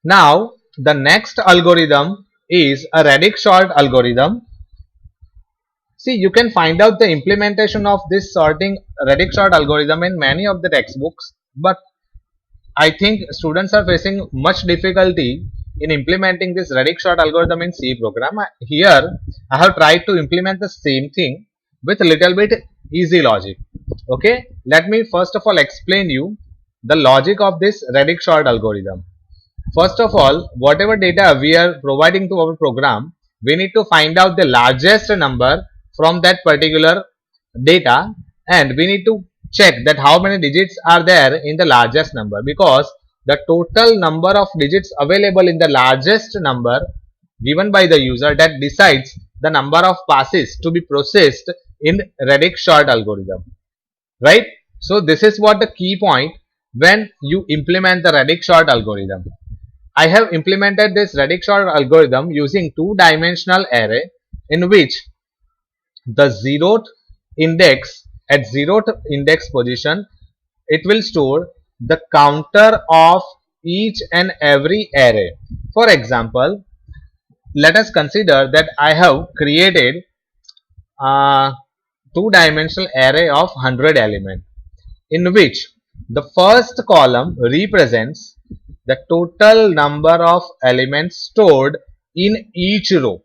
Now the next algorithm is a radix sort algorithm. See, you can find out the implementation of this sorting radix sort algorithm in many of the textbooks, but I think students are facing much difficulty in implementing this radix sort algorithm in C program. Here I have tried to implement the same thing with a little bit easy logic. Okay, let me first of all explain you the logic of this radix sort algorithm. First of all, whatever data we are providing to our program, we need to find out the largest number from that particular data, and we need to check that how many digits are there in the largest number, because the total number of digits available in the largest number given by the user, that decides the number of passes to be processed in radix sort algorithm, right? So this is what the key point when you implement the radix sort algorithm. I have implemented this radix sort algorithm using two-dimensional array in which the zeroth index, at zeroth index position, it will store the counter of each and every array. For example, let us consider that I have created a two-dimensional array of 100 elements, in which the first column represents the total number of elements stored in each row.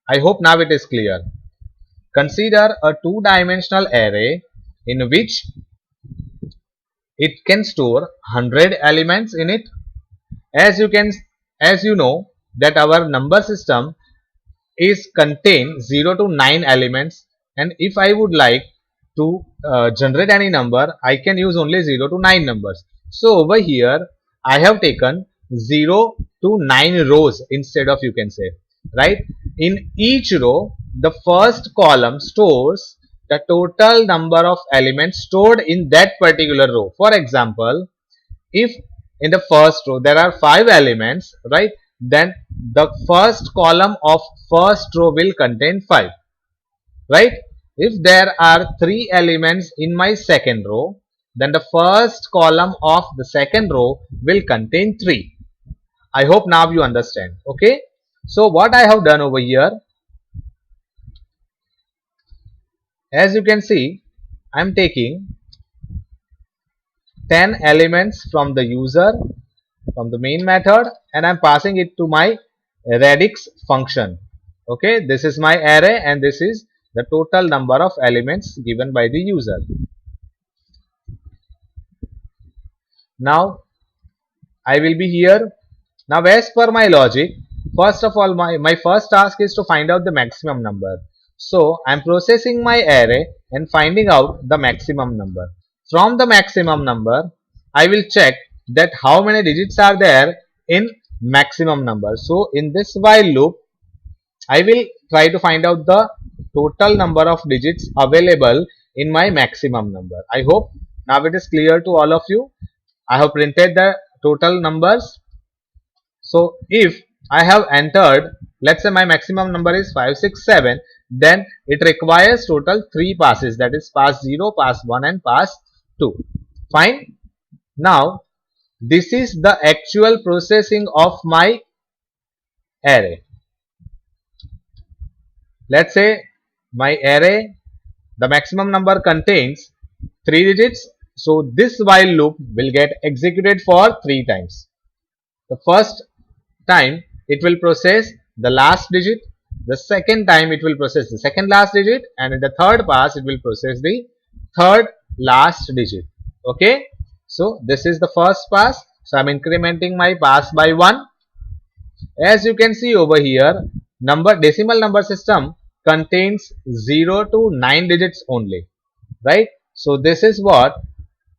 I hope now it is clear. Consider a two-dimensional array in which it can store 100 elements in it. As you know that our number system is contain 0 to 9 elements, and if I would like to generate any number, I can use only 0 to 9 numbers. So over here I have taken 0 to 9 rows instead of, you can say, right? In each row, the first column stores the total number of elements stored in that particular row. For example, if in the first row there are 5 elements, right, then the first column of first row will contain 5, right? If there are 3 elements in my second row, then the first column of the second row will contain 3. I hope now you understand. Okay, so what I have done over here, as you can see, I am taking 10 elements from the user, from the main method, and I am passing it to my radix function. Okay, this is my array and this is the total number of elements given by the user. Now I will be here. Now as per my logic, first of all my first task is to find out the maximum number. So I am processing my array and finding out the maximum number. From the maximum number, I will check that how many digits are there in maximum number. So in this while loop, I will try to find out the total number of digits available in my maximum number. I hope now it is clear to all of you. I have printed the total numbers. So if I have entered, let's say my maximum number is 567, then it requires total 3 passes, that is pass 0, pass 1 and pass 2. Fine. Now this is the actual processing of my array. Let's say my array, the maximum number contains 3 digits. So this while loop will get executed for 3 times. The first time it will process the last digit, the second time it will process the second last digit, and in the third pass it will process the third last digit. Okay, so this is the first pass. So I am incrementing my pass by 1. As you can see over here, decimal number system contains 0 to 9 digits only, right? So this is what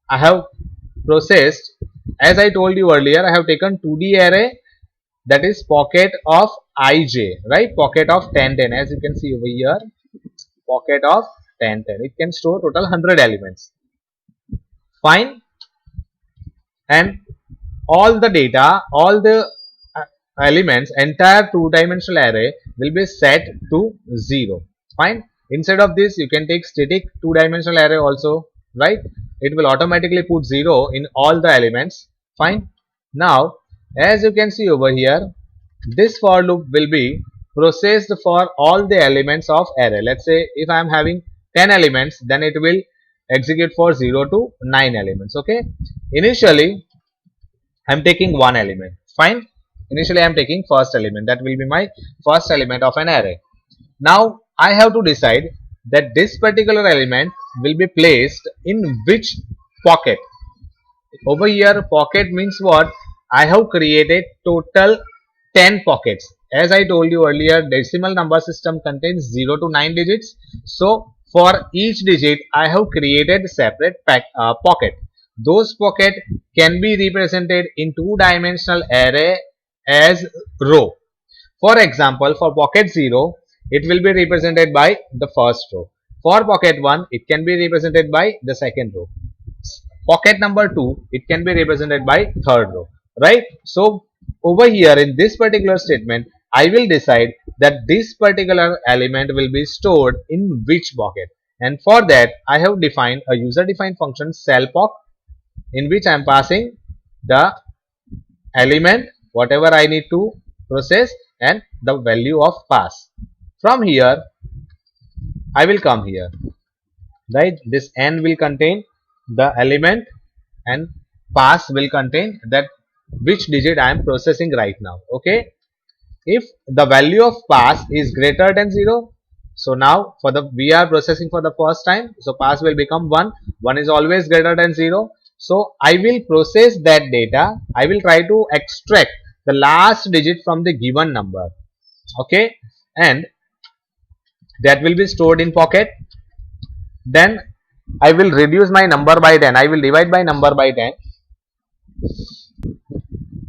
I have processed. As I told you earlier, I have taken 2D array, that is pocket of ij, right? Pocket of 10 10, as you can see over here, pocket of 10 10. It can store total 100 elements. Fine. And all the data, all the elements, entire two-dimensional array will be set to 0. Fine. Instead of this, you can take static two-dimensional array also, right? It will automatically put 0 in all the elements. Fine. Now As you can see over here, this for loop will be processed for all the elements of array. Let's say if I am having 10 elements, then it will execute for 0 to 9 elements. Okay. Initially, I am taking one element. Fine. Initially, I am taking first element. That will be my first element of an array. Now, I have to decide that this particular element will be placed in which pocket. Over here, pocket means what? I have created total 10 pockets. As I told you earlier, decimal number system contains 0 to 9 digits. So, for each digit, I have created separate pocket. Those pocket can be represented in two-dimensional array as row. For example, for pocket 0, it will be represented by the first row. For pocket 1, it can be represented by the second row. Pocket number 2, it can be represented by third row. Right? So, over here in this particular statement, I will decide that this particular element will be stored in which pocket. And for that, I have defined a user-defined function cellpoc, in which I am passing the element, whatever I need to process, and the value of pass. From here, I will come here, right? This n will contain the element and pass will contain that which digit I am processing right now. Okay. If the value of pass is greater than 0, so now for the we are processing for the first time, so pass will become 1. 1 is always greater than 0. So I will process that data. I will try to extract the last digit from the given number. Okay. And that will be stored in pocket. Then I will reduce my number by 10. I will divide by number by 10.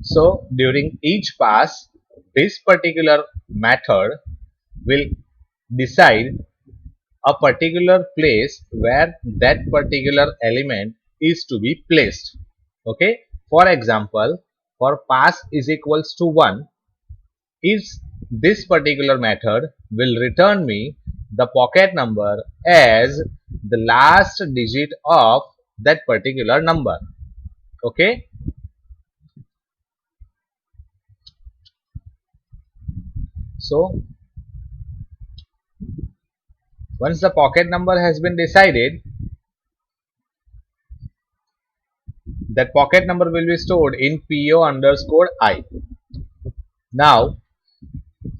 So during each pass, this particular method will decide a particular place where that particular element is to be placed. Okay. For example, for pass is equals to 1, is this particular method will return me the pocket number as the last digit of that particular number. Okay. So once the pocket number has been decided, that pocket number will be stored in PO underscore I. Now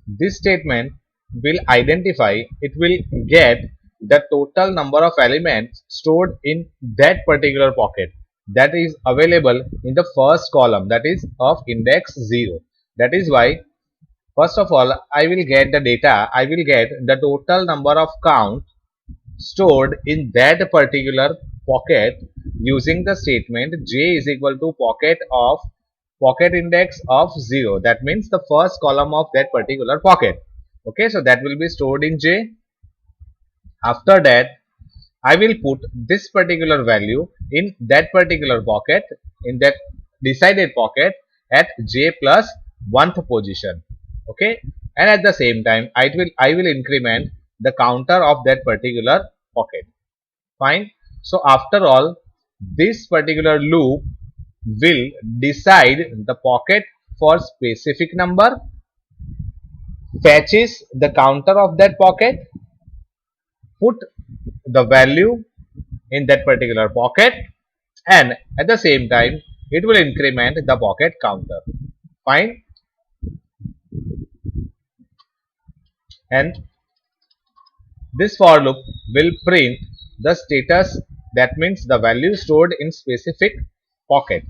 this statement will identify, it will get the total number of elements stored in that particular pocket that is available in the first column, that is of index 0. That is why first of all I will get the data, I will get the total number of count stored in that particular pocket using the statement j is equal to pocket index of 0. That means the first column of that particular pocket. Okay, so that will be stored in j. After that, I will put this particular value in that particular pocket, in that decided pocket at j plus 1th position. Okay, and at the same time I will increment the counter of that particular pocket. Fine. So after all, this particular loop will decide the pocket for specific number, fetches the counter of that pocket, put the value in that particular pocket, and at the same time it will increment the pocket counter. Fine. And this for loop will print the status, that means the value stored in specific pocket.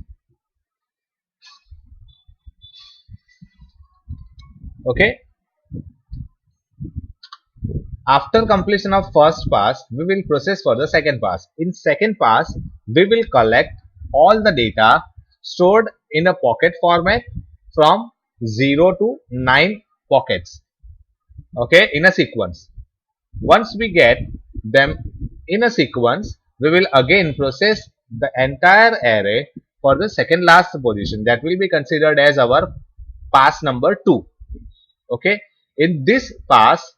Okay. After completion of first pass, we will process for the second pass. In second pass, we will collect all the data stored in a pocket format from 0 to 9 pockets. Okay, in a sequence. Once we get them in a sequence, we will again process the entire array for the second last position. That will be considered as our pass number 2. Okay, in this pass,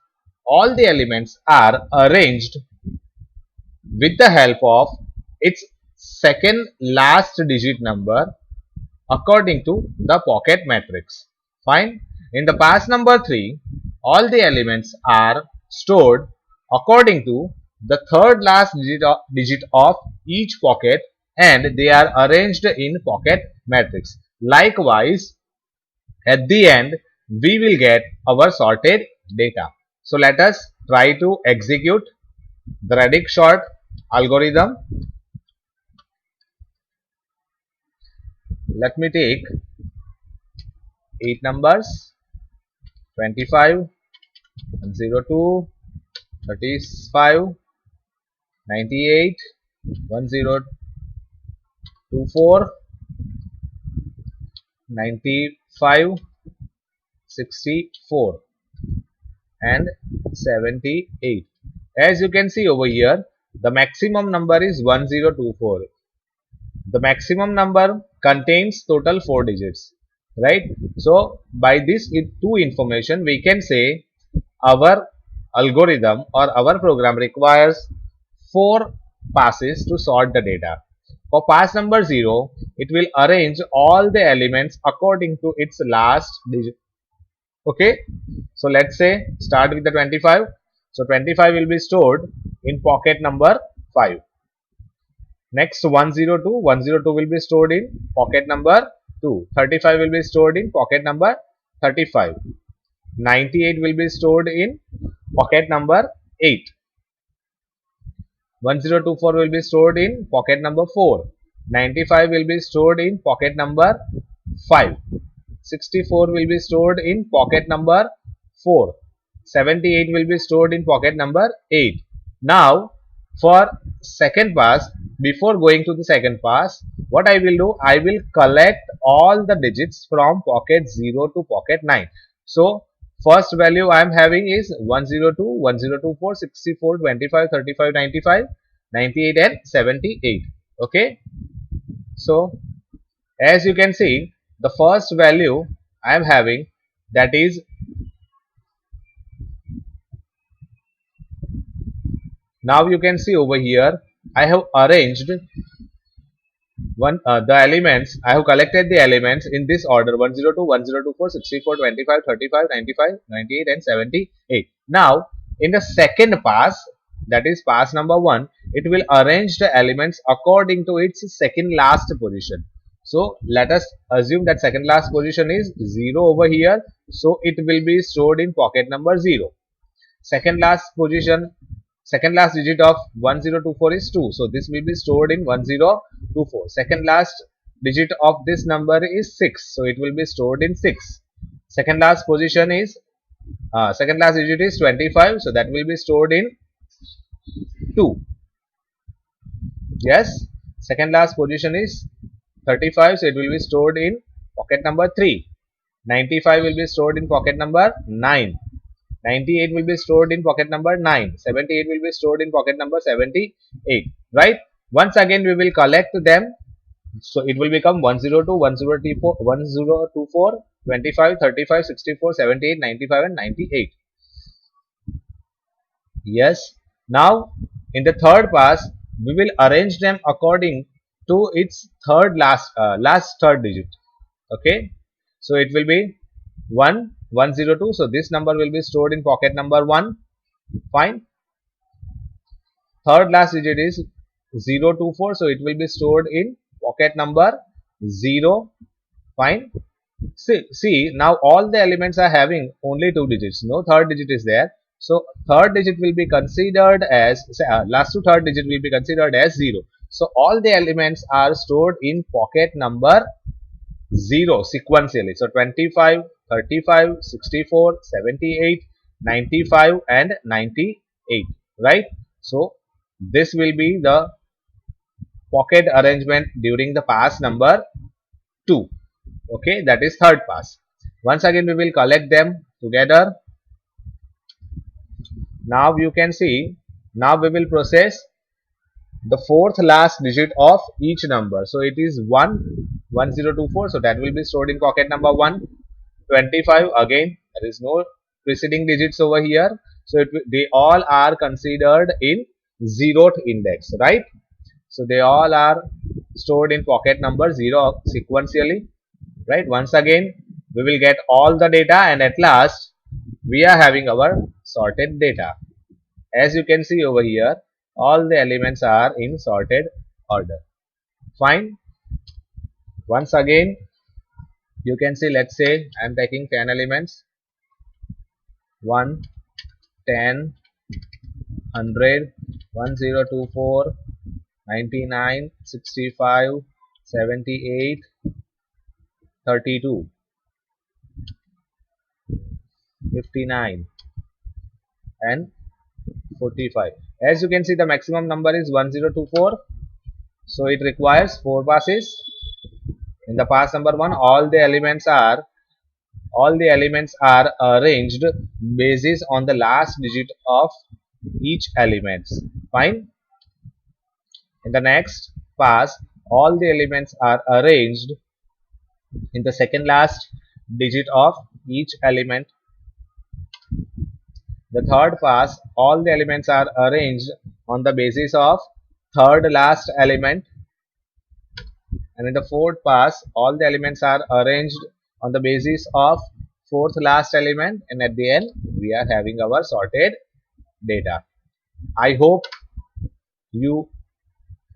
all the elements are arranged with the help of its second last digit number according to the pocket matrix. Fine. In the pass number 3, all the elements are stored according to the third last digit of each pocket, and they are arranged in pocket matrix. Likewise, at the end, we will get our sorted data. So let us try to execute the Radix sort algorithm. Let me take 8 numbers: 25, 102, 35, 98, 1024, 95, 64 and 78. As you can see over here, the maximum number is 1024. The maximum number contains total 4 digits, right? So by this two information, we can say our algorithm or our program requires 4 passes to sort the data. For pass number 0, it will arrange all the elements according to its last digit. Okay, so let's say start with the 25. So 25 will be stored in pocket number 5. Next 102 will be stored in pocket number 2. 35 will be stored in pocket number 35. 98 will be stored in pocket number 8. 1024 will be stored in pocket number 4. 95 will be stored in pocket number 5. 64 will be stored in pocket number 4. 78 will be stored in pocket number 8. Now, for second pass, before going to the second pass, what I will do, I will collect all the digits from pocket 0 to pocket 9. So, first value I am having is 102, 1024, 64, 25, 35, 95, 98 and 78. Okay. So, as you can see, the first value I am having, that is now you can see over here, I have arranged the elements. I have collected the elements in this order: 102, 1024, 64, 25, 35, 95, 98 and 78. Now in the second pass, that is pass number 1, it will arrange the elements according to its second last position. So let us assume that second last position is 0 over here. So it will be stored in pocket number 0. Second last position, second last digit of 1024 is 2. So this will be stored in 1024. Second last digit of this number is 6. So it will be stored in 6. Second last position is, second last digit is 25. So that will be stored in 2. Yes. Second last position is 35. So it will be stored in pocket number 3. 95 will be stored in pocket number 9. 98 will be stored in pocket number 9. 78 will be stored in pocket number 78. Right? Once again we will collect them. So it will become 102, 1024, 1024, 25, 35, 64, 78, 95 and 98. Yes. Now in the third pass, we will arrange them according to its last third digit. Okay. So it will be 102. So this number will be stored in pocket number 1. Fine. Third last digit is 024. So it will be stored in pocket number 0. Fine. See, now all the elements are having only 2 digits. No third digit is there. So third digit will be considered as, last to third digit will be considered as 0. So all the elements are stored in pocket number 0 sequentially. So 25, 35, 64, 78, 95 and 98. Right? So this will be the pocket arrangement during the pass number 2. Okay, that is third pass. Once again we will collect them together. Now you can see, now we will process the fourth last digit of each number. So it is 1024. So that will be stored in pocket number 1. 25, again there is no preceding digits over here. So they all are considered in zeroth index, right? So they all are stored in pocket number 0 sequentially. right? Once again we will get all the data, and at last we are having our sorted data. As you can see over here, all the elements are in sorted order. Fine. Once again you can see, let's say I am taking 10 elements: 1, 10, 100, 1024, 99, 65, 78, 32, 59 and 45. As you can see, the maximum number is 1024, so it requires 4 passes. In the pass number 1, all the elements are arranged basis on the last digit of each elements. Fine. In the next pass, all the elements are arranged in the second last digit of each element. The third pass, all the elements are arranged on the basis of third last element. And in the fourth pass, all the elements are arranged on the basis of fourth last element, and at the end we are having our sorted data. I hope you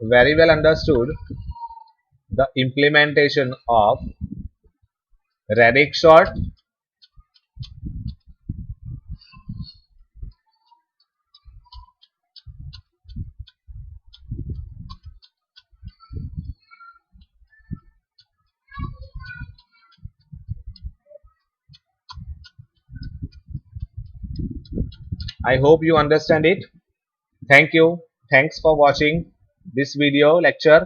very well understood the implementation of radix sort. I hope you understand it. Thank you. Thanks for watching this video lecture.